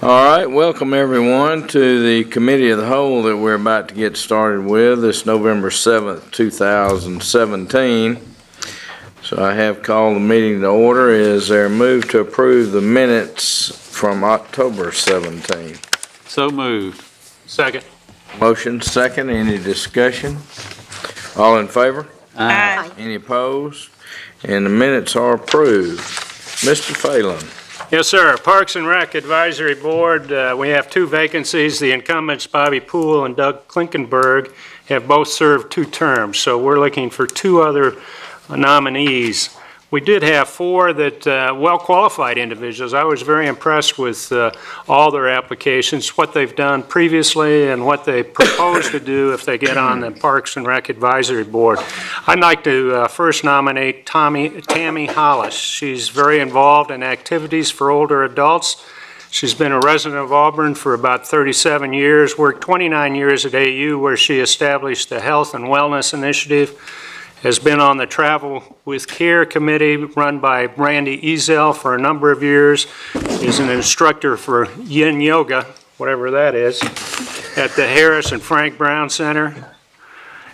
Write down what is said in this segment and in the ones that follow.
All right, welcome everyone to the Committee of the Whole that we're about to get started with. This November 7th, 2017. So I have called the meeting to order. Is there a move to approve the minutes from October 17? So moved. Second. Motion second. Any discussion? All in favor? Aye. Any opposed? And the minutes are approved. Mr. Phelan. Yes, sir. Parks and Rec Advisory Board, we have two vacancies. The incumbents, Bobby Poole and Doug Klinkenberg, have both served 2 terms, so we're looking for 2 other nominees. We did have 4 that well-qualified individuals. I was very impressed with all their applications, what they've done previously and what they propose to do if they get on the Parks and Rec Advisory Board. I'd like to first nominate Tammy Hollis. She's very involved in activities for older adults. She's been a resident of Auburn for about 37 years, worked 29 years at AU where she established the Health and Wellness Initiative, has been on the Travel with Care Committee run by Randy Ezel for a number of years, is an instructor for Yin Yoga, whatever that is, at the Harris and Frank Brown Center.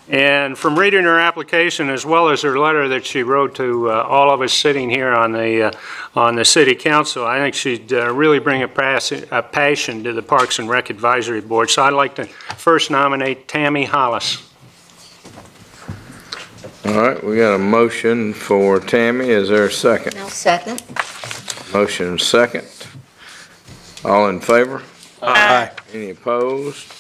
And from reading her application as well as her letter that she wrote to all of us sitting here on the City Council, I think she'd really bring a passion to the Parks and Rec Advisory Board. So I'd like to first nominate Tammy Hollis. All right, we got a motion for Tammy. Is there a second? No, second. Motion second. All in favor? Aye. Any opposed?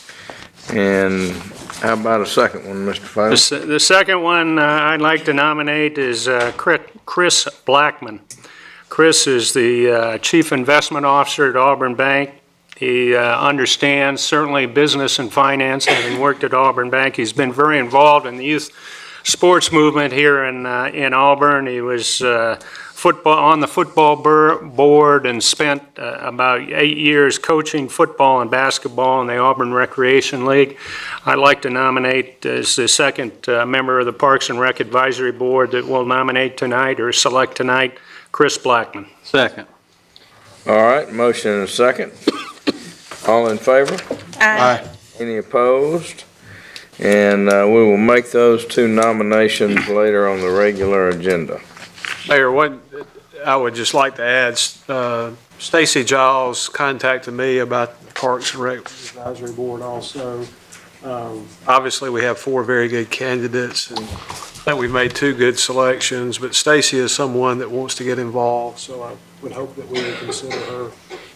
And how about a second one, Mr. Phelan? The second one I'd like to nominate is Chris Blackman. Chris is the Chief Investment Officer at Auburn Bank. He understands certainly business and finance, having worked at Auburn Bank. He's been very involved in the youth sports movement here in Auburn. He was on the football board and spent about 8 years coaching football and basketball in the Auburn Recreation League. I'd like to nominate as the second member of the Parks and Rec Advisory Board that will nominate tonight or select tonight, Chris Blackman. Second. All right, motion and a second. All in favor? Aye. Any opposed? And we will make those 2 nominations later on the regular agenda. Mayor, what I would just like to add, Stacy Giles contacted me about the Parks and Rec Advisory Board also. Obviously, we have 4 very good candidates, and I think we've made 2 good selections, but Stacy is someone that wants to get involved, so I would hope that we would consider her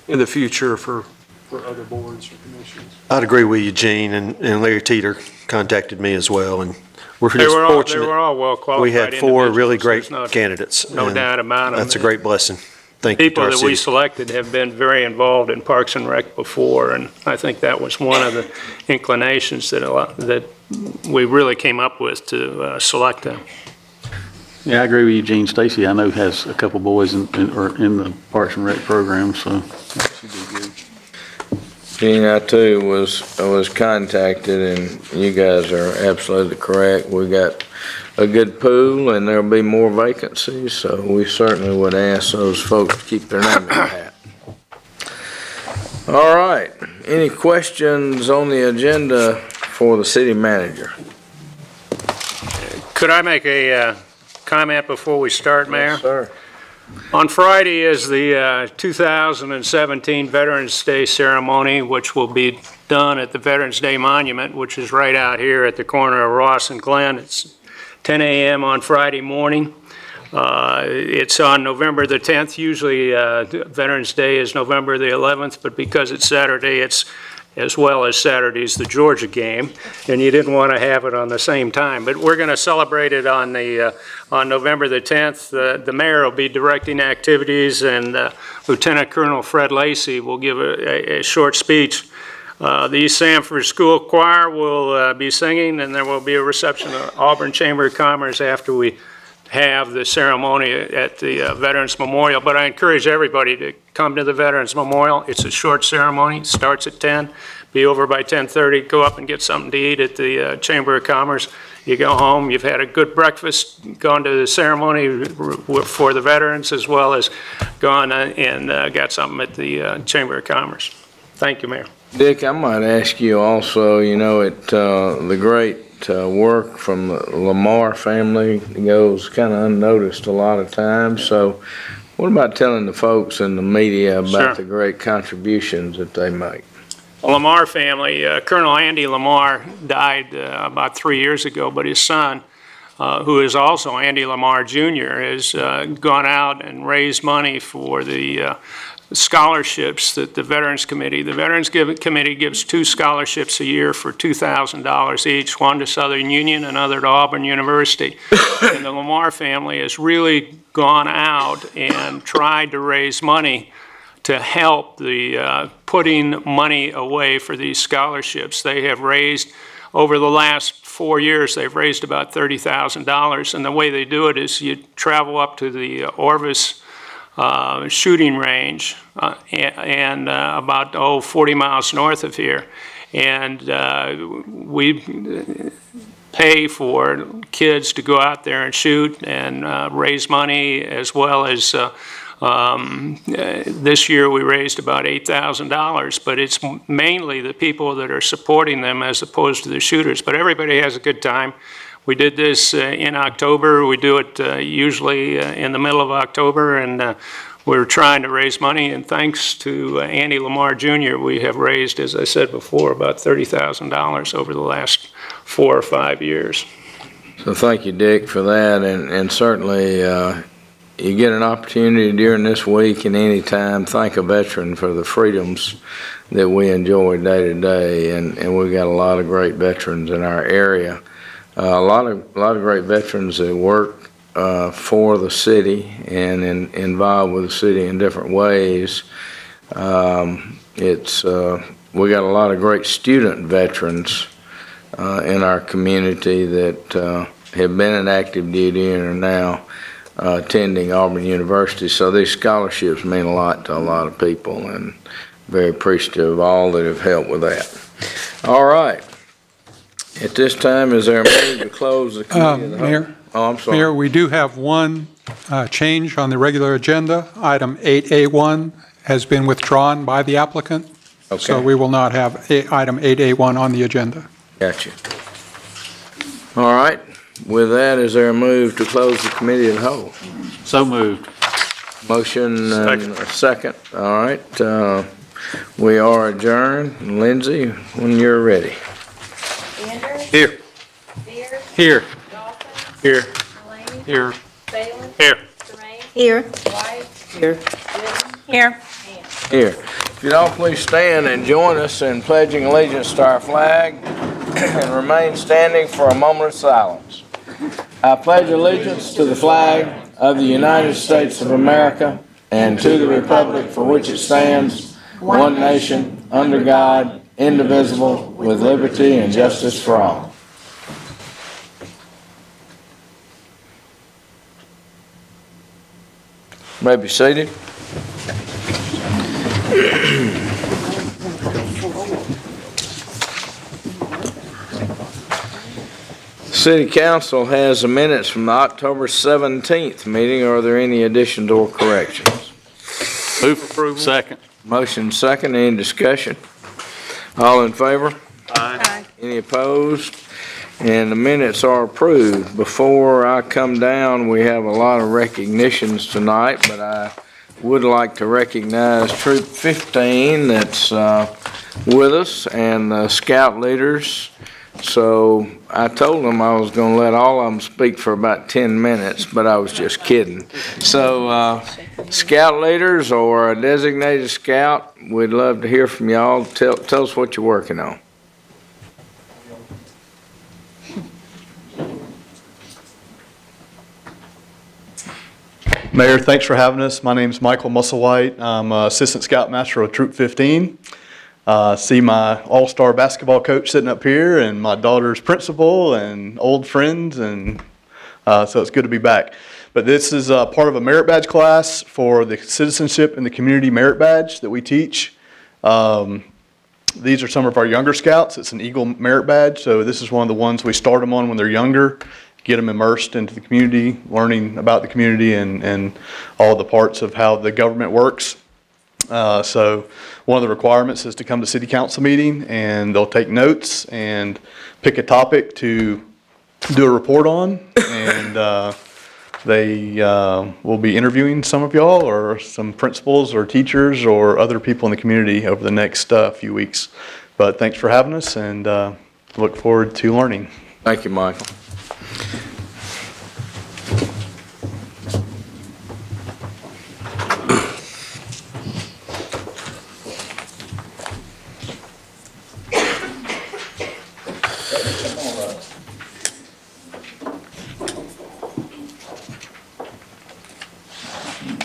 in the future for other boards or commissions. I'd agree with you, Gene, and Larry Teeter contacted me as well, and we're just fortunate. They were all well qualified. We had 4 really great candidates. No doubt about it. That's a great blessing. Thank you. People that we selected have been very involved in Parks and Rec before, and I think that was one of the inclinations that we really came up with to select them. Yeah, I agree with you, Gene. Stacy, I know, has a couple boys in the Parks and Rec program, so that should be good. Gene, I too was contacted, and you guys are absolutely correct. We got a good pool, and there'll be more vacancies, so we certainly would ask those folks to keep their name in the hat. All right. Any questions on the agenda for the city manager? Could I make a comment before we start, Mayor? Yes, sir. On Friday is the 2017 Veterans Day ceremony, which will be done at the Veterans Day Monument, which is right out here at the corner of Ross and Glen. It's 10 a.m. on Friday morning. It's on November the 10th. Usually Veterans Day is November the 11th, but because it's Saturday, it's as well as Saturday's the Georgia game, and you didn't want to have it on the same time. But we're going to celebrate it on November the 10th. The mayor will be directing activities, and Lieutenant Colonel Fred Lacey will give a short speech. The East Sanford School Choir will be singing, and there will be a reception at Auburn Chamber of Commerce after we have the ceremony at the Veterans Memorial. But I encourage everybody to come to the Veterans Memorial. It's a short ceremony, it starts at 10, be over by 10:30, go up and get something to eat at the Chamber of Commerce. You go home, you've had a good breakfast, gone to the ceremony for the veterans, as well as gone and got something at the Chamber of Commerce. Thank you, Mayor. Dick, I might ask you also, the great work from the Lamar family goes kind of unnoticed a lot of times. So what about telling the folks in the media about Sure. the great contributions that they make? The Lamar family, Colonel Andy Lamar died about 3 years ago, but his son, who is also Andy Lamar Jr., has gone out and raised money for the scholarships that the Veterans Committee gives 2 scholarships a year for $2,000 each, one to Southern Union, another to Auburn University. And the Lamar family has really gone out and tried to raise money to help the putting money away for these scholarships. They have raised, over the last 4 years, they've raised about $30,000. And the way they do it is you travel up to the Orvis shooting range and about 40 miles north of here. And we pay for kids to go out there and shoot and raise money, as well as this year we raised about $8,000, but it's mainly the people that are supporting them as opposed to the shooters. But everybody has a good time. We did this in October. We do it usually in the middle of October, and we're trying to raise money. And thanks to Andy Lamar Jr., we have raised, as I said before, about $30,000 over the last 4 or 5 years. So thank you, Dick, for that. And certainly you get an opportunity during this week and any time, thank a veteran for the freedoms that we enjoy day to day. And we've got a lot of great veterans in our area. A lot of great veterans that work for the city and involved with the city in different ways. We got a lot of great student veterans in our community that have been in active duty and are now attending Auburn University. So these scholarships mean a lot to a lot of people, and very appreciative of all that have helped with that. All right. At this time, is there a move to close the committee of the whole? Mayor? Oh, I'm sorry. Mayor, we do have one change on the regular agenda. Item 8A1 has been withdrawn by the applicant. Okay. So we will not have item 8A1 on the agenda. Gotcha. All right. With that, is there a move to close the committee of the whole? So moved. Motion and a second. All right. We are adjourned. Lindsay, when you're ready. Anders? Here. Beard? Here. Dawson? Here. Mullane? Here. Phelan? Here. Tremaine? Here. White? Here. Whitten? Here. Hand. Here. If you'd all please stand and join us in pledging allegiance to our flag and remain standing for a moment of silence. I pledge allegiance to the flag of the United States of America and to the republic for which it stands, one nation, under God, indivisible, with liberty and justice for all. You may be seated. City Council has the minutes from the October 17th meeting. Are there any additions or corrections? Move approval. Second. Motion second. Any discussion? All in favor? Aye. Any opposed? And the minutes are approved. Before I come down, we have a lot of recognitions tonight, but I would like to recognize Troop 15 that's with us and the scout leaders. So I told them I was going to let all of them speak for about 10 minutes, but I was just kidding. So scout leaders or a designated scout, we'd love to hear from y'all. Tell us what you're working on. Mayor, thanks for having us. My name's Michael Musselwhite. I'm Assistant Scoutmaster of Troop 15. See my all-star basketball coach sitting up here and my daughter's principal and old friends, and so it's good to be back. But this is part of a merit badge class for the citizenship and the community merit badge that we teach. These are some of our younger scouts. It's an Eagle merit badge, so this is one of the ones we start them on when they're younger, get them immersed into the community, learning about the community and all the parts of how the government works. So one of the requirements is to come to city council meeting, and they'll take notes and pick a topic to do a report on, and they will be interviewing some of y'all or some principals or teachers or other people in the community over the next few weeks. But thanks for having us, and look forward to learning. Thank you, Michael.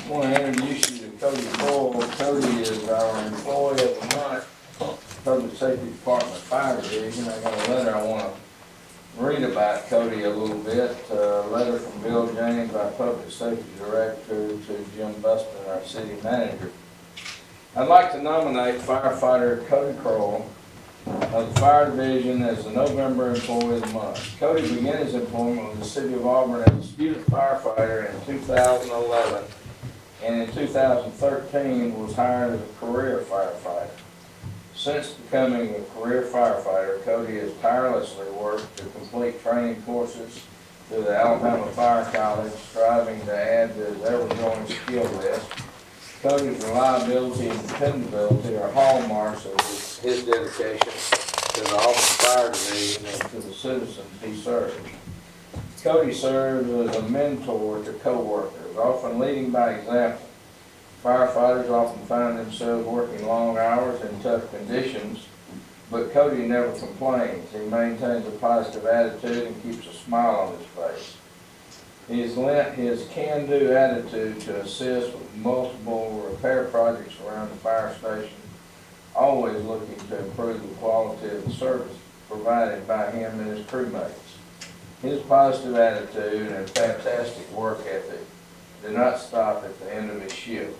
I want to introduce you to Cody Boyle. Cody is our employee of the month, Public Safety Department Fire Division. I got a letter I want to read about Cody a little bit. A letter from Bill James, our Public Safety Director, to Jim Buston, our City Manager. I'd like to nominate firefighter Cody Kroll of the Fire Division as the November Employee of the Month. Cody began his employment with the City of Auburn as a student firefighter in 2011. And in 2013 was hired as a career firefighter. Since becoming a career firefighter, Cody has tirelessly worked to complete training courses through the Alabama Fire College, striving to add to his ever-growing skill list. Cody's reliability and dependability are hallmarks of his dedication to the Auburn Fire Division and to the citizens he serves. Cody serves as a mentor to co-workers, often leading by example. Firefighters often find themselves working long hours in tough conditions, but Cody never complains. He maintains a positive attitude and keeps a smile on his face. He has lent his can-do attitude to assist with multiple repair projects around the fire station, always looking to improve the quality of the service provided by him and his crewmates. His positive attitude and fantastic work ethic do not stop at the end of his shift.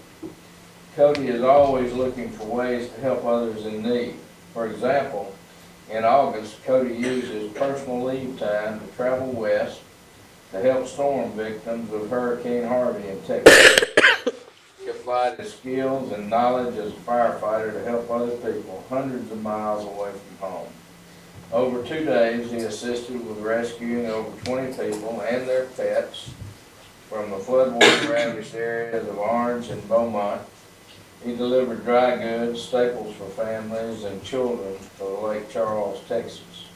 Cody is always looking for ways to help others in need. For example, in August, Cody used his personal leave time to travel west to help storm victims of Hurricane Harvey in Texas. He applied his skills and knowledge as a firefighter to help other people hundreds of miles away from home. Over 2 days, he assisted with rescuing over 20 people and their pets from the floodwater-ravaged areas of Orange and Beaumont. He delivered dry goods, staples for families, and children to Lake Charles, Texas.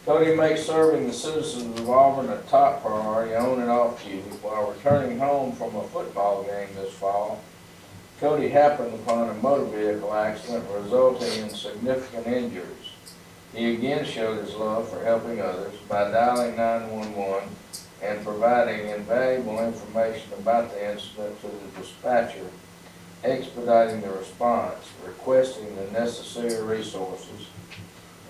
Cody makes serving the citizens of Auburn a top priority on and off duty. While returning home from a football game this fall, Cody happened upon a motor vehicle accident resulting in significant injuries. He again showed his love for helping others by dialing 911 and providing invaluable information about the incident to the dispatcher, expediting the response, requesting the necessary resources,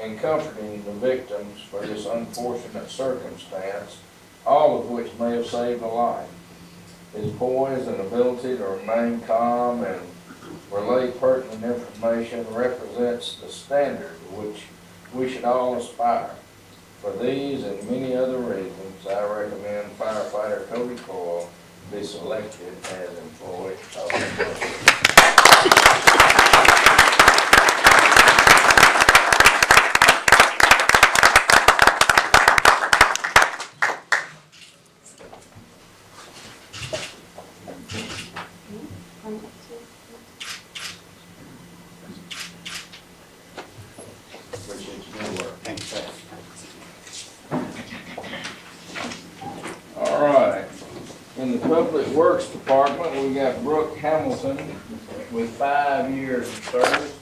and comforting the victims for this unfortunate circumstance, all of which may have saved a life. His poise and ability to remain calm and relay pertinent information represents the standard which we should all aspire. For these and many other reasons, I recommend firefighter Cody Coyle be selected as employee of the month. All right. In the Public Works Department, we got Brooke Hamilton with 5 years of service.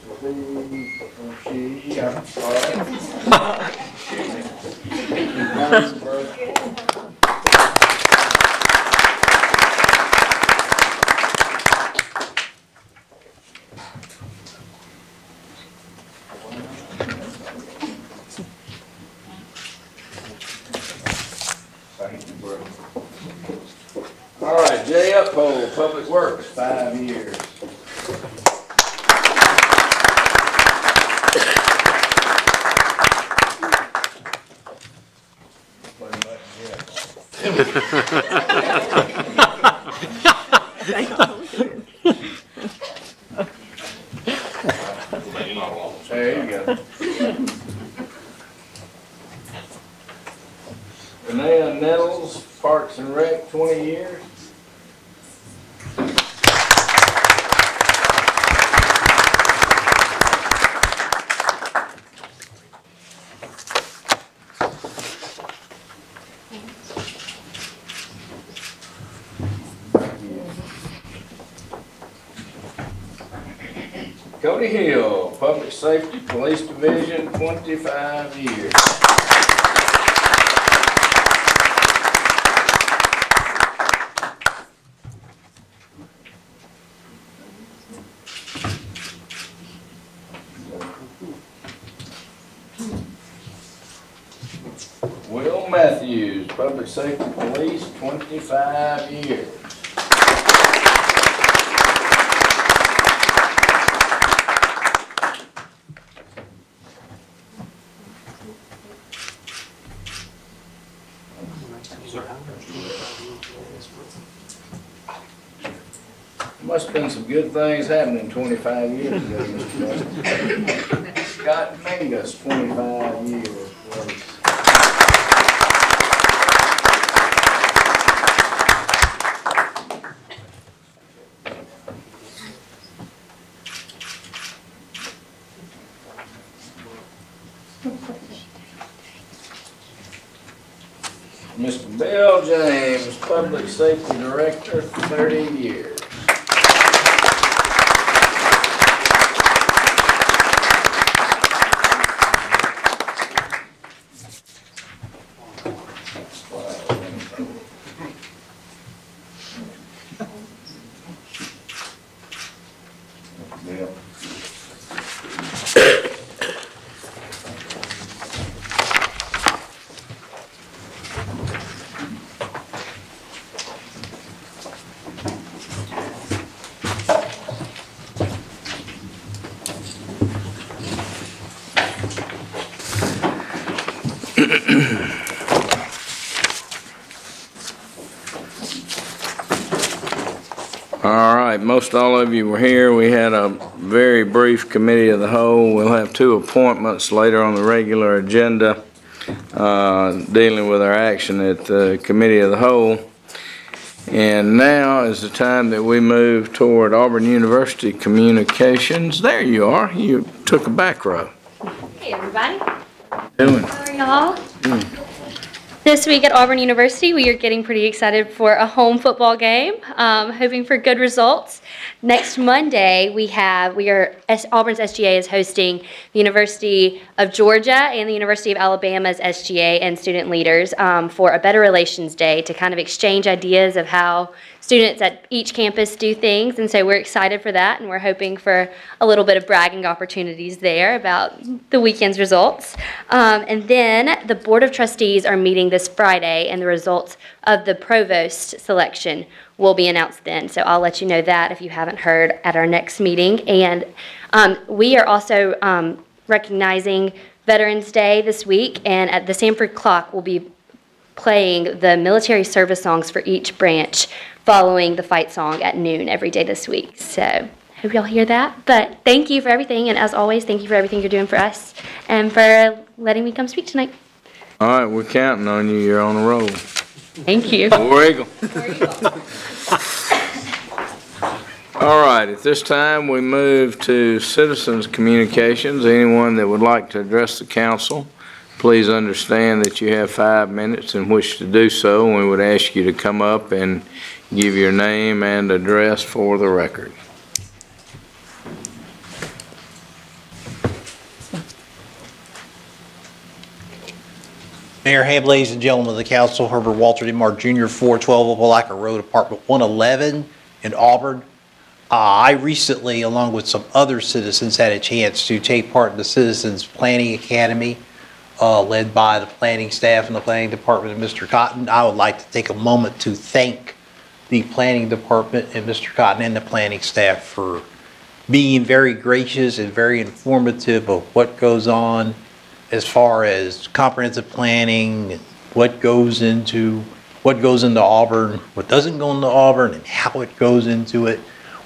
Thank you, Brooke. Buckpole, Public Works, 5 years. There you go. Renee Nettles, Parks and Rec, 20 years. Cody Hill, Public Safety Police Division, 25 years. Will Matthews, Public Safety Police, 25 years. Must have been some good things happening 25 years ago, Mr. President. Scott Mingus, 25 years. Please. Mr. Bill James, Public Safety Director, 30 years. All right, most all of you were here. We had a very brief committee of the whole. We'll have 2 appointments later on the regular agenda dealing with our action at the committee of the whole. And now is the time that we move toward Auburn University Communications. There you are. You took a back row. Hey everybody. Doing? How are y'all? This week at Auburn University, we are getting pretty excited for a home football game, hoping for good results. Next Monday, Auburn's SGA is hosting the University of Georgia and the University of Alabama's SGA and student leaders for a Better Relations Day to kind of exchange ideas of how students at each campus do things, and so we're excited for that, and we're hoping for a little bit of bragging opportunities there about the weekend's results. And then the Board of Trustees are meeting this Friday, and the results of the provost selection will be announced then, so I'll let you know that if you haven't heard at our next meeting. And we are also recognizing Veterans Day this week, and at the Sanford Clock we'll be playing the military service songs for each branch following the fight song at noon every day this week. So hope y'all hear that. But thank you for everything, and as always, thank you for everything you're doing for us and for letting me come speak tonight. All right, we're counting on you. You're on a roll. Thank you. War Eagle. All right, at this time we move to citizens' communications. Anyone that would like to address the council, please understand that you have 5 minutes in which to do so, and we would ask you to come up and give your name and address for the record. Mayor Ham, ladies and gentlemen of the council, Herbert Walter DeMar Jr., 412 Opelika Road, Apartment 111 in Auburn. I recently, along with some other citizens, had a chance to take part in the Citizens Planning Academy led by the planning staff and the planning department and Mr. Cotton. I would like to take a moment to thank the planning department and Mr. Cotton and the planning staff for being very gracious and very informative of what goes on as far as comprehensive planning, what goes into Auburn, what doesn't go into Auburn, and how it goes into it.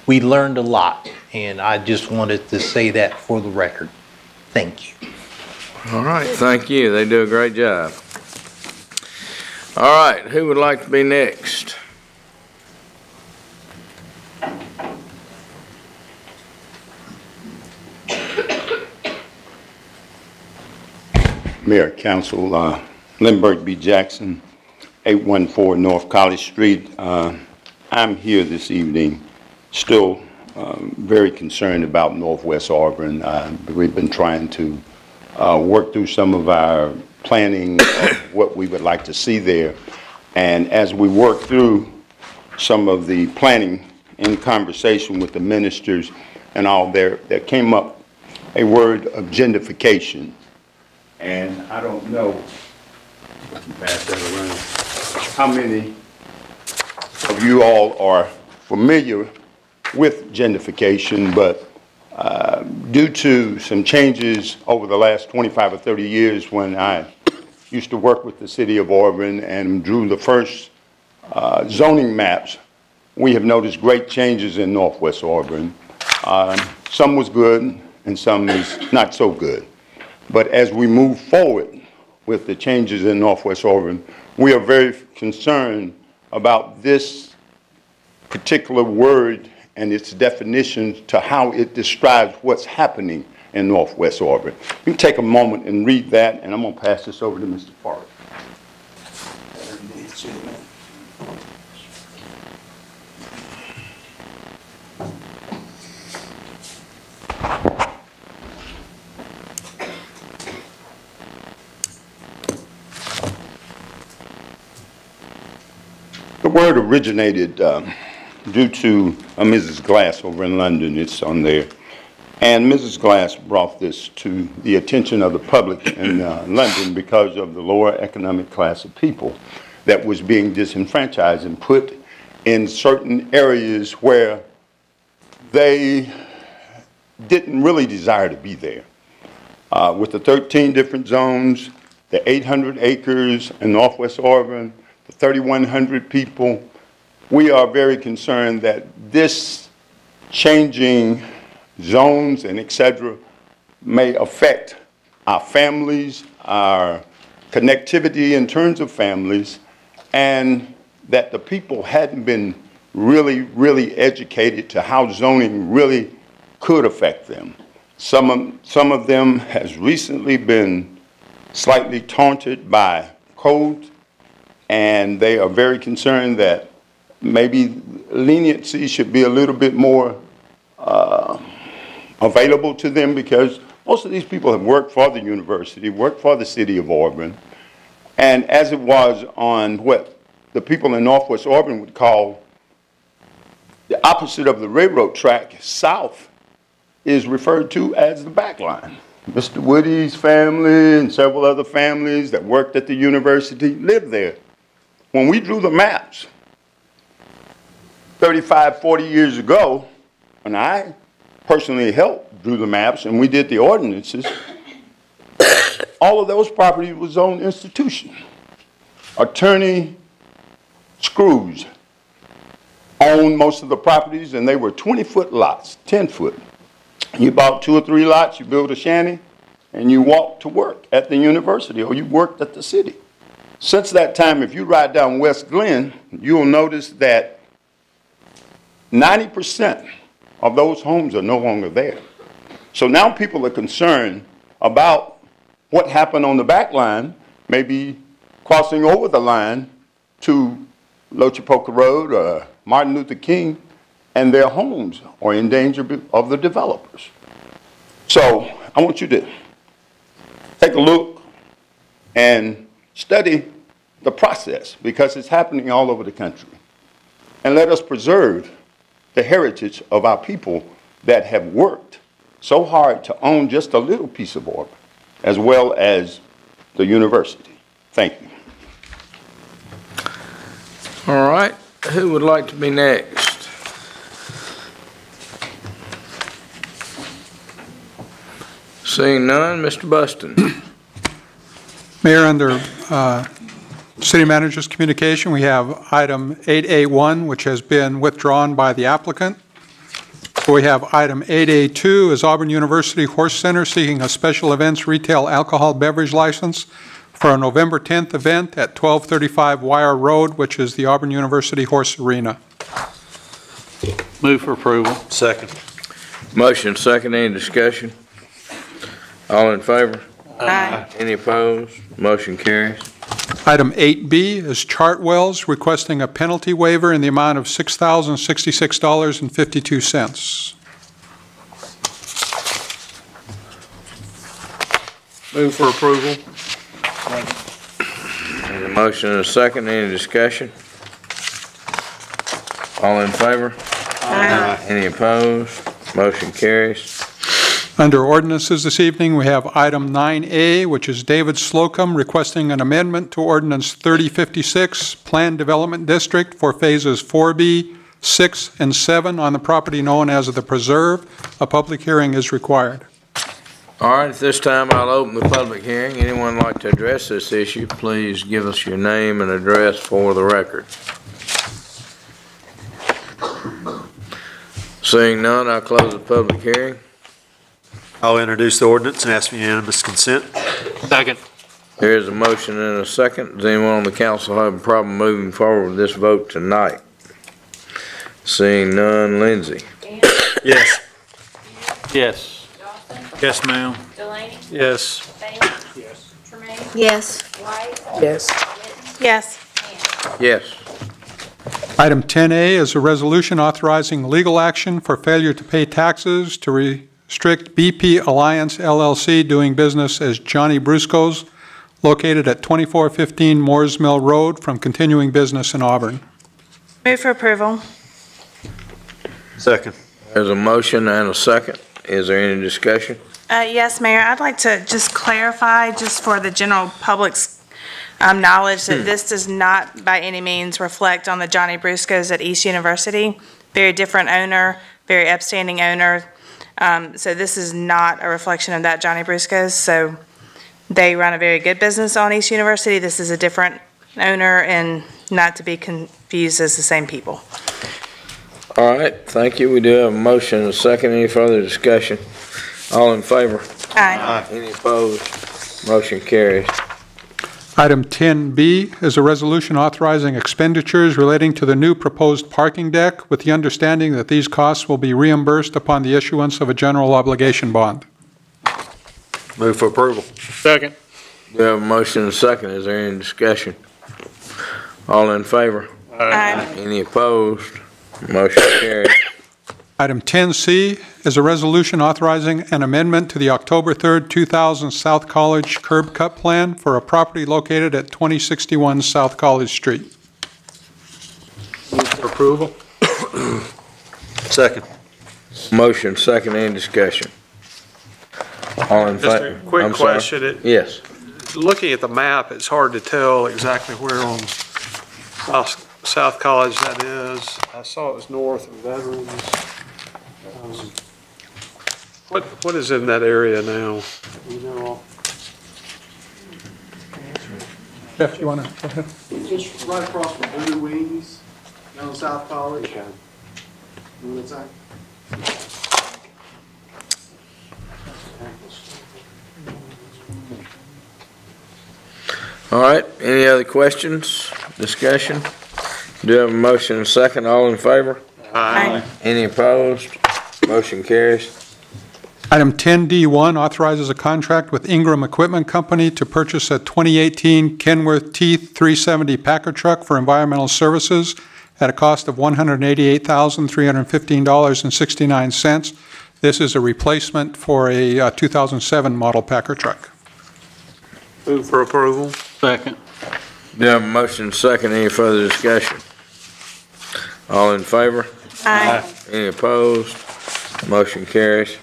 We learned a lot, and I just wanted to say that for the record. Thank you. All right, thank you. They do a great job. All right, who would like to be next? Mayor, Council, Lindbergh B. Jackson, 814 North College Street. I'm here this evening still very concerned about Northwest Auburn. We've been trying to work through some of our planning of what we would like to see there. And as we work through some of the planning in conversation with the ministers and all there came up a word of gentrification. And I don't know, pass that around, how many of you all are familiar with gentrification, but due to some changes over the last 25 or 30 years when I used to work with the city of Auburn and drew the first zoning maps, we have noticed great changes in Northwest Auburn. Some was good and some is not so good. But as we move forward with the changes in Northwest Auburn, we are very concerned about this particular word and its definitions to how it describes what's happening in Northwest Auburn. We can take a moment and read that, and I'm going to pass this over to Mr. Park. The word originated due to Mrs. Glass over in London. It's on there. And Mrs. Glass brought this to the attention of the public in London because of the lower economic class of people that was being disenfranchised and put in certain areas where they didn't really desire to be there. With the 13 different zones, the 800 acres in Northwest Auburn, 3,100 people, we are very concerned that this changing zones and et cetera may affect our families, our connectivity in terms of families, and that the people hadn't been really educated to how zoning really could affect them. Some of them has recently been slightly taunted by codes, and they are very concerned that maybe leniency should be a little bit more available to them, because most of these people have worked for the university, worked for the city of Auburn, and as it was on what the people in Northwest Auburn would call the opposite of the railroad track, south, is referred to as the back line. Mr. Woody's family and several other families that worked at the university lived there. When we drew the maps 35, 40 years ago, and I personally helped drew the maps and we did the ordinances, all of those properties was zoned institution. Attorney Screws owned most of the properties, and they were 20-foot lots, 10-foot. You bought 2 or 3 lots, you built a shanty, and you walked to work at the university, or you worked at the city. Since that time, if you ride down West Glen, you'll notice that 90% of those homes are no longer there. So now people are concerned about what happened on the back line, maybe crossing over the line to Lochapoka Road or Martin Luther King, and their homes are in danger of the developers. So I want you to take a look and study the process, because it's happening all over the country. And let us preserve the heritage of our people that have worked so hard to own just a little piece of Auburn, as well as the university. Thank you. All right. who would like to be next? Seeing none, Mr. Buston. Mayor, under City Manager's communication, we have item 8A1, which has been withdrawn by the applicant. We have item 8A2 is Auburn University Horse Center seeking a special events retail alcohol beverage license for a November 10th event at 1235 Wire Road, which is the Auburn University Horse Arena. Move for approval. Second. Motion second, any discussion? All in favor? Aye. Any opposed? Motion carries. Item 8B is Chartwells requesting a penalty waiver in the amount of $6,066.52. Move for approval. There's a motion and a second, any discussion? All in favor? Aye. Any opposed? Motion carries. Under ordinances this evening, we have item 9A, which is David Slocum requesting an amendment to Ordinance 3056, Planned Development District for Phases 4B, 6, and 7 on the property known as the Preserve. A public hearing is required. All right, at this time, I'll open the public hearing. Anyone like to address this issue, please give us your name and address for the record. Seeing none, I'll close the public hearing. I'll introduce the ordinance and ask for unanimous consent. Second. There is a motion and a second. Does anyone on the council have a problem moving forward with this vote tonight? Seeing none, Lindsay. Dan, Yes. Yes. Dawson, Yes, ma'am. Delaney, Yes. Bailey. Yes. Tremaine. Yes. White. Yes. Witten. Yes. Hand. Yes. Item 10A is a resolution authorizing legal action for failure to pay taxes to restrict BP Alliance LLC doing business as Johnny Brusco's, located at 2415 Moores Mill Road, from continuing business in Auburn. Move for approval. Second. There's a motion and a second. Is there any discussion? Yes, Mayor, I'd like to just clarify, just for the general public's knowledge, that this does not by any means reflect on the Johnny Brusco's at East University. Very different owner, very upstanding owner. So this is not a reflection of that Johnny Brusco's. So they run a very good business on East University. This is a different owner and not to be confused as the same people. All right, thank you. We do have a motion and a second. Any further discussion? All in favor? Aye. Any opposed? Motion carries. Item 10B is a resolution authorizing expenditures relating to the new proposed parking deck, with the understanding that these costs will be reimbursed upon the issuance of a general obligation bond. Move for approval. Second. We have a motion and a second. Is there any discussion? All in favor? Aye. Any opposed? Motion carries. Item 10C is a resolution authorizing an amendment to the October 3rd, 2000 South College curb cut plan for a property located at 2061 South College Street. Move for approval. Second. Motion second. Any discussion? All in Just favor? a quick I'm sorry. question. Yes. Looking at the map, it's hard to tell exactly where on South College that is. I saw it was north of Veterans. What is in that area now? You know, Jeff, you want to go ahead? Just right across from Voodoo Wings, down South College. Okay. What's that? All right, any other questions, discussion? Do have a motion and a second, all in favor? Aye. Any opposed? Motion carries. Item 10D1 authorizes a contract with Ingram Equipment Company to purchase a 2018 Kenworth T370 Packer truck for environmental services at a cost of $188,315.69. This is a replacement for a 2007 model Packer truck. move for approval. Second. Do have a motion and a second, any further discussion? All in favor? Aye. Any opposed? Motion carries.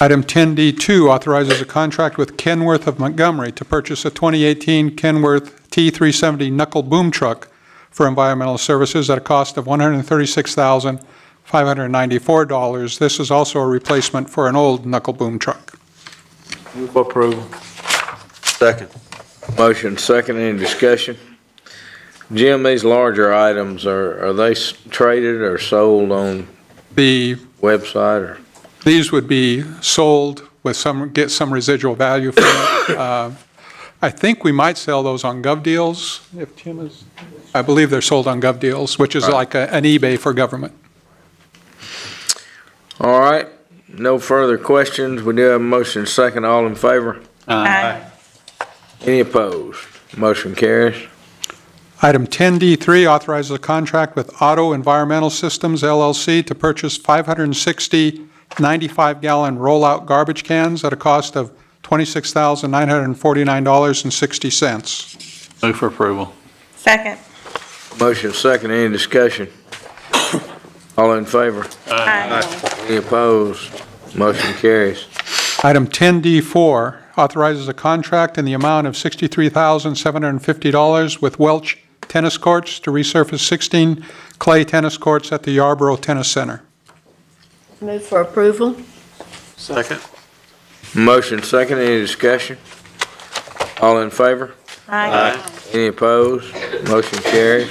Item 10D2 authorizes a contract with Kenworth of Montgomery to purchase a 2018 Kenworth T370 knuckle boom truck for environmental services at a cost of $136,594. This is also a replacement for an old knuckle boom truck. Move for approval. Second. Motion second, any discussion? Jim, these larger items, are they traded or sold on The website or? These would be sold with get some residual value from it. I think we might sell those on GovDeals, if Tim is, I believe they're sold on GovDeals, which is like an eBay for government. All right, no further questions. We do have a motion second, all in favor? Aye. Any opposed? Motion carries. Item 10D3 authorizes a contract with Auto Environmental Systems LLC to purchase 560 95-gallon rollout garbage cans at a cost of $26,949.60. Move for approval. Second. Motion second, any discussion? All in favor? Aye. Any opposed? Motion carries. Item 10D4 authorizes a contract in the amount of $63,750 with Welch Tennis Courts to resurface 16 clay tennis courts at the Yarborough Tennis Center. Move for approval. Second. Motion second, any discussion? All in favor? Aye. Any opposed? Motion carries.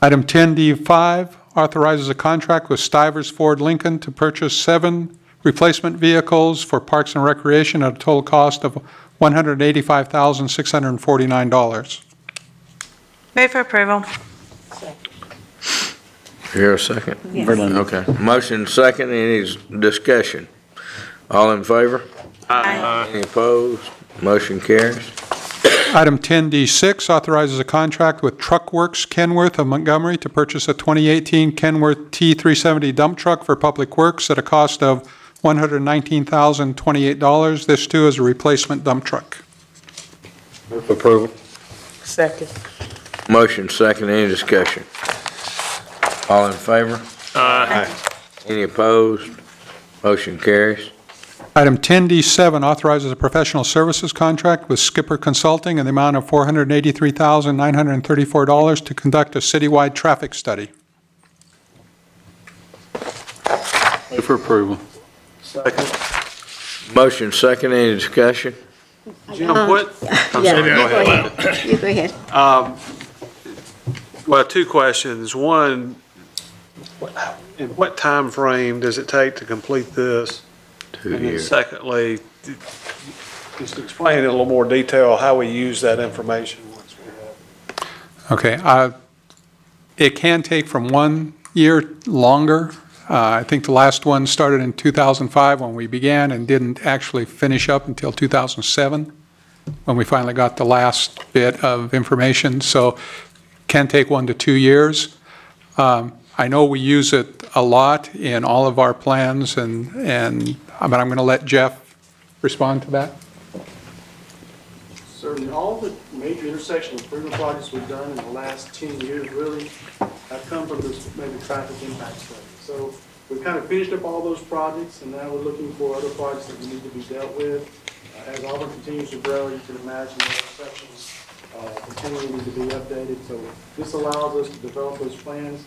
Item 10D5 authorizes a contract with Stivers Ford Lincoln to purchase 7 replacement vehicles for Parks and Recreation at a total cost of $185,649. Move for approval. Here a second? Yes. Verlander. Okay. Motion second, any discussion? All in favor? Aye. Any opposed? Motion carries. Item 10D6 authorizes a contract with Truckworks Kenworth of Montgomery to purchase a 2018 Kenworth T370 dump truck for Public Works at a cost of $119,028. This too is a replacement dump truck. Move for approval. Second. Motion second, any discussion? All in favor? Aye. Any opposed? Motion carries. Item 10D7 authorizes a professional services contract with Skipper Consulting in the amount of $483,934 to conduct a citywide traffic study. Move for approval. Second. Motion second, any discussion? Jim, what? I'm Yeah, sorry, go ahead. You go ahead. Well, 2 questions. One, in what time frame does it take to complete this? 2 And then years. secondly, just explain in a little more detail how we use that information once we have it. Okay. It can take from 1 year longer. I think the last one started in 2005 when we began and didn't actually finish up until 2007 when we finally got the last bit of information. So it can take 1 to 2 years. I know we use it a lot in all of our plans, but I'm going to let Jeff respond to that. Certainly, all the major intersection improvement projects we've done in the last 10 years really have come from this maybe traffic impact study. So we've kind of finished up all those projects, and now we're looking for other projects that we need to be dealt with. As Auburn continues to grow, you can imagine the intersections continuing to be updated. So this allows us to develop those plans.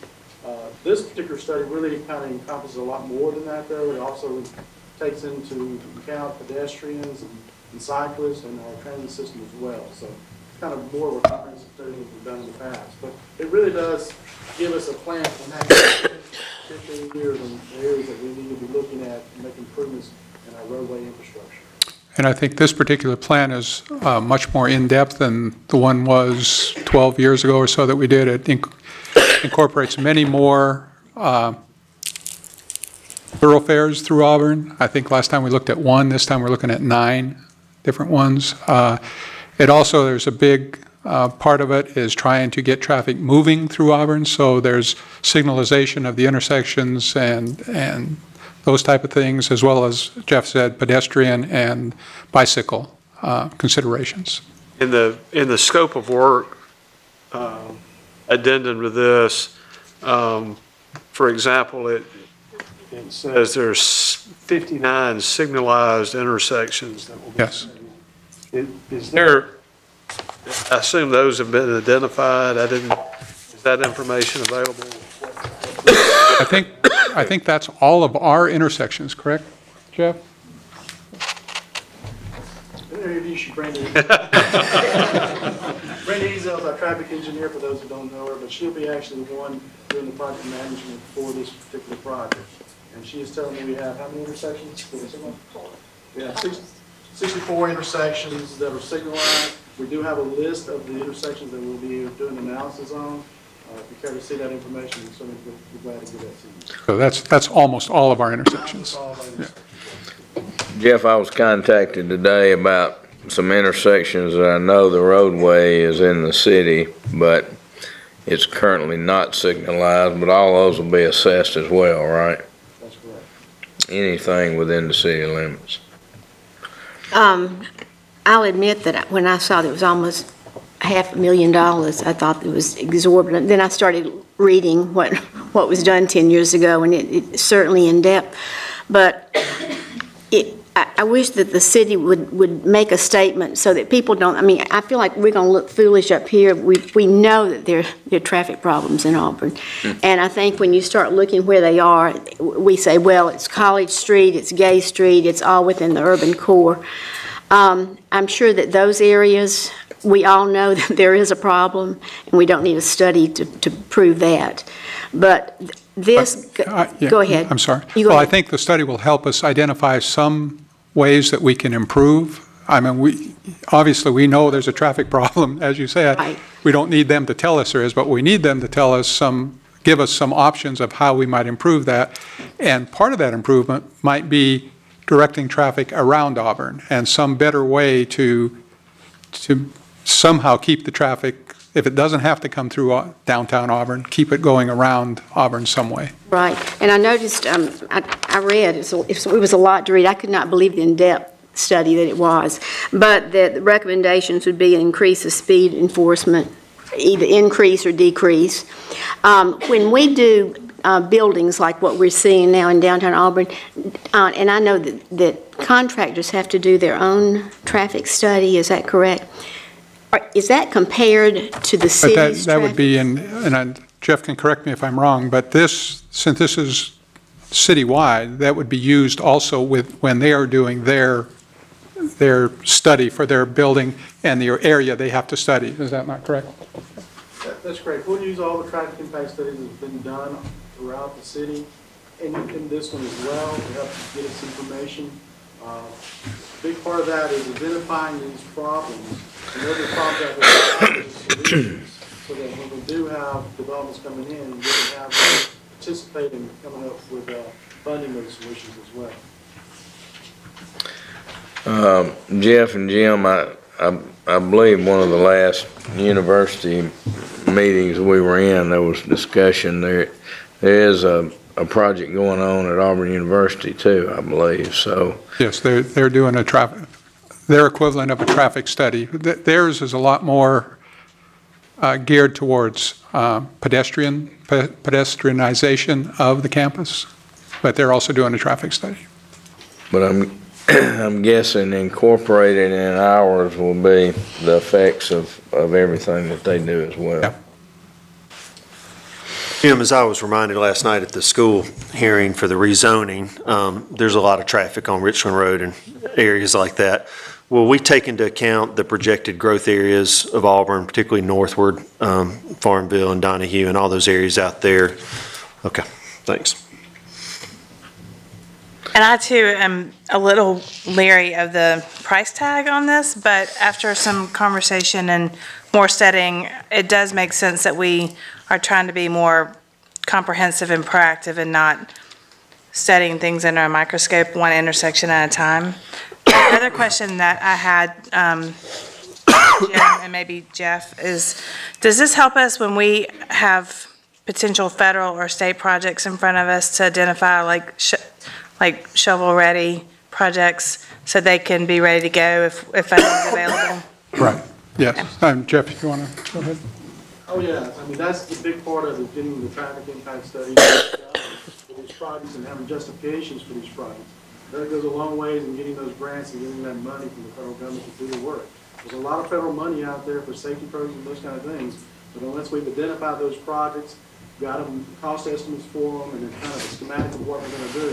This particular study really kind of encompasses a lot more than that, though. It also takes into account pedestrians and cyclists and our transit system as well. So it's kind of more of a comprehensive study than we've done in the past. But it really does give us a plan for the next 15 years in the areas that we need to be looking at and make improvements in our roadway infrastructure. And I think this particular plan is much more in-depth than the one was 12 years ago or so that we did. It incorporates many more thoroughfares through Auburn. I think last time we looked at 1, this time we're looking at 9 different ones. It also, there's a big part of it is trying to get traffic moving through Auburn, so there's signalization of the intersections and those type of things, as well as Jeff said, pedestrian and bicycle considerations. In the scope of work, addendum to this, for example, it says there's 59 signalized intersections that will be. Yes. Is there, I assume those have been identified. Is that information available? I think that's all of our intersections, correct, Jeff? Introduce you, Brenda. Brenda Ezel's our traffic engineer, for those who don't know her, but she'll be actually the one doing the project management for this particular project. And she is telling me we have how many intersections? We have 64 intersections that are signalized. We do have a list of the intersections that we'll be doing analysis on. If you care to see that information, we're certainly glad to give that to you. So that's almost all of our intersections. Yeah. Jeff, I was contacted today about some intersections that I know the roadway is in the city, but it's currently not signalized, but all those will be assessed as well, right? That's correct. Anything within the city limits. I'll admit that when I saw that it was almost $500,000, I thought it was exorbitant. Then I started reading what was done 10 years ago, and it's certainly in depth. But I wish that the city would make a statement so that people don't, I mean, I feel like we're going to look foolish up here. We know that there are traffic problems in Auburn. And I think when you start looking where they are, we say, well, it's College Street, it's Gay Street, it's all within the urban core. I'm sure that those areas, we all know that there is a problem, and we don't need a study to prove that. But this, Yeah, go ahead. I'm sorry. You go Well, I ahead. think the study will help us identify some ways that we can improve. I mean, obviously we know there's a traffic problem, as you said. Right. We don't need them to tell us there is, but we need them to tell us give us some options of how we might improve that. And part of that improvement might be directing traffic around Auburn and some better way to somehow keep the traffic, if it doesn't have to come through downtown Auburn, keep it going around Auburn some way. Right, and I noticed, I read, it was a lot to read. I could not believe the in-depth study that it was, but the recommendations would be an increase of speed enforcement, either increase or decrease. When we do buildings like what we're seeing now in downtown Auburn, and I know that contractors have to do their own traffic study, is that correct? Is that compared to the city's traffic? But that would be Jeff can correct me if I'm wrong, but since this is citywide, that would be used also when they are doing their study for their building and the area they have to study. Is that not correct? That's correct. We'll use all the traffic impact studies that have been done throughout the city, and in this one as well, to help get us information. A big part of that is identifying these problems, and those are problems that we have solutions, so that when we do have developments coming in, we can have them participate in coming up with funding those solutions as well. Jeff and Jim, I believe one of the last university meetings we were in, there was discussion there. There is a project going on at Auburn University too, I believe, so. Yes, they're doing their equivalent of a traffic study. Theirs is a lot more geared towards pedestrianization of the campus, but they're also doing a traffic study. But I'm guessing incorporated in ours will be the effects of everything that they do as well. Yeah. Jim, as I was reminded last night at the school hearing for the rezoning, there's a lot of traffic on Richland Road and areas like that. Will we take into account the projected growth areas of Auburn, particularly northward, Farmville and Donahue and all those areas out there? Okay, thanks. And I too am a little leery of the price tag on this, but after some conversation and more studying, it does make sense that we are trying to be more comprehensive and proactive and not studying things under a microscope, one intersection at a time. Another question that I had, Jim and maybe Jeff, is does this help us when we have potential federal or state projects in front of us to identify like shovel-ready projects so they can be ready to go if funding is available? Right, yes. Jeff, if you want to go ahead. Oh, yeah. I mean, that's the big part of it, getting the traffic impact studies for these projects and having justifications for these projects. That goes a long way in getting those grants and getting that money from the federal government to do the work. There's a lot of federal money out there for safety programs and those kind of things, But unless we've identified those projects, got them, cost estimates for them, and then kind of a schematic of what we're going to do,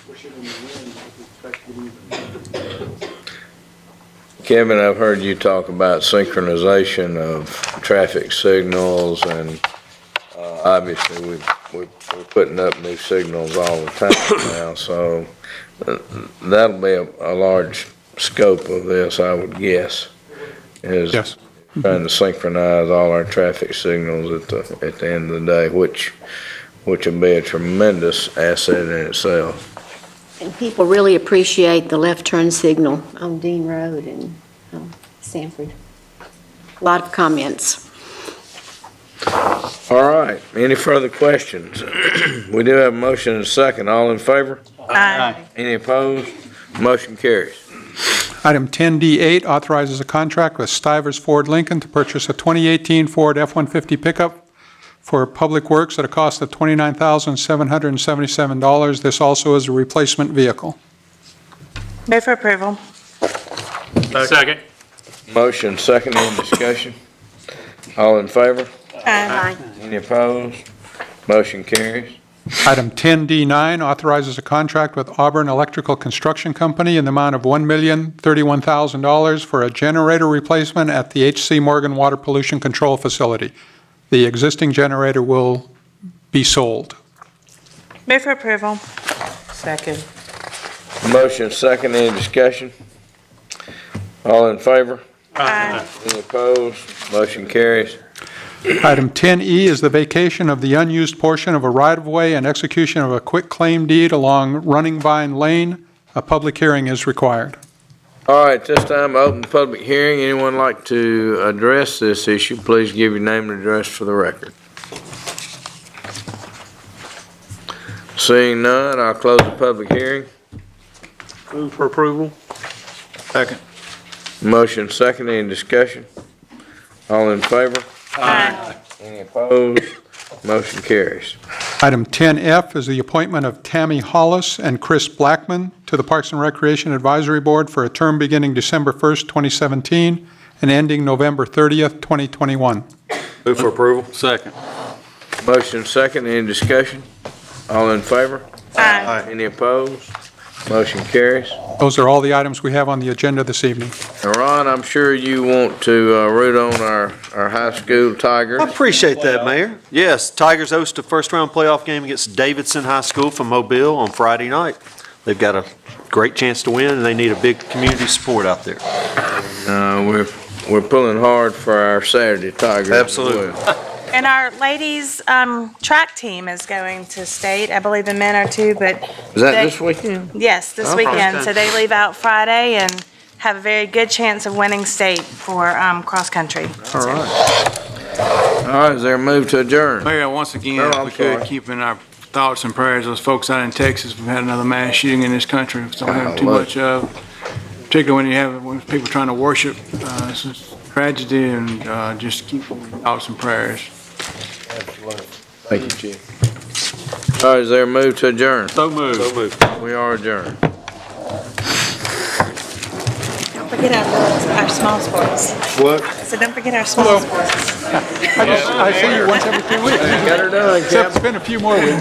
we're shooting in the wind with respect to these. Kevin, I've heard you talk about synchronization of traffic signals, and obviously we're putting up new signals all the time now, so that'll be a large scope of this, I would guess, is Yes. trying to synchronize all our traffic signals at the end of the day, which will be a tremendous asset in itself. And people really appreciate the left turn signal on Dean Road and Sanford. A lot of comments. All right, any further questions? We do have a motion and a second. All in favor? Aye. Any opposed? Motion carries. Item 10D8 authorizes a contract with Stivers Ford Lincoln to purchase a 2018 Ford F-150 pickup for public works at a cost of $29,777. This also is a replacement vehicle. Move for approval. Second. Motion second, any discussion? All in favor? Aye. Any opposed? Motion carries. Item 10D9 authorizes a contract with Auburn Electrical Construction Company in the amount of $1,031,000 for a generator replacement at the H.C. Morgan Water Pollution Control Facility. The existing generator will be sold. Move for approval. Second. Motion second, any discussion? All in favor? Aye. Any opposed? Motion carries. Item 10E is the vacation of the unused portion of a right-of-way and execution of a quitclaim deed along Running Vine Lane. A public hearing is required. All right, this time I open the public hearing. Anyone like to address this issue, please give your name and address for the record. Seeing none, I'll close the public hearing. Move for approval. Second. Motion second, any discussion? All in favor? Aye. Any opposed? Motion carries. Item 10F is the appointment of Tammy Hollis and Chris Blackman to the Parks and Recreation Advisory Board for a term beginning December 1st, 2017 and ending November 30th, 2021. Move for approval. Second. Motion second, any discussion? All in favor? Aye. Any opposed? Motion carries. Those are all the items we have on the agenda this evening. Now, Ron, I'm sure you want to root on our high school Tigers. I appreciate that, Mayor. Yes, Tigers host a first-round playoff game against Davidson High School from Mobile on Friday night. They've got a great chance to win, and they need a big community support out there. We're pulling hard for our Saturday Tigers. Absolutely. As well. And our ladies' track team is going to state. I believe the men are too, but. Is that this weekend? Yes, this Okay. weekend. So they leave out Friday and have a very good chance of winning state for cross-country. All right. All right, is there a move to adjourn? Mayor, once again, No, if I'm we could sorry. keep in our thoughts and prayers those folks out in Texas. We've had another mass shooting in this country, which don't have too look. much of, particularly when people trying to worship. It's a tragedy, and just keep in thoughts and prayers. Thank you, Chief. All right, is there a move to adjourn? So moved. So moved. We are adjourned. Don't forget our small sports. What? So don't forget our small sports. I see you once every 2 weeks. Got her done, Except it's been a few more weeks.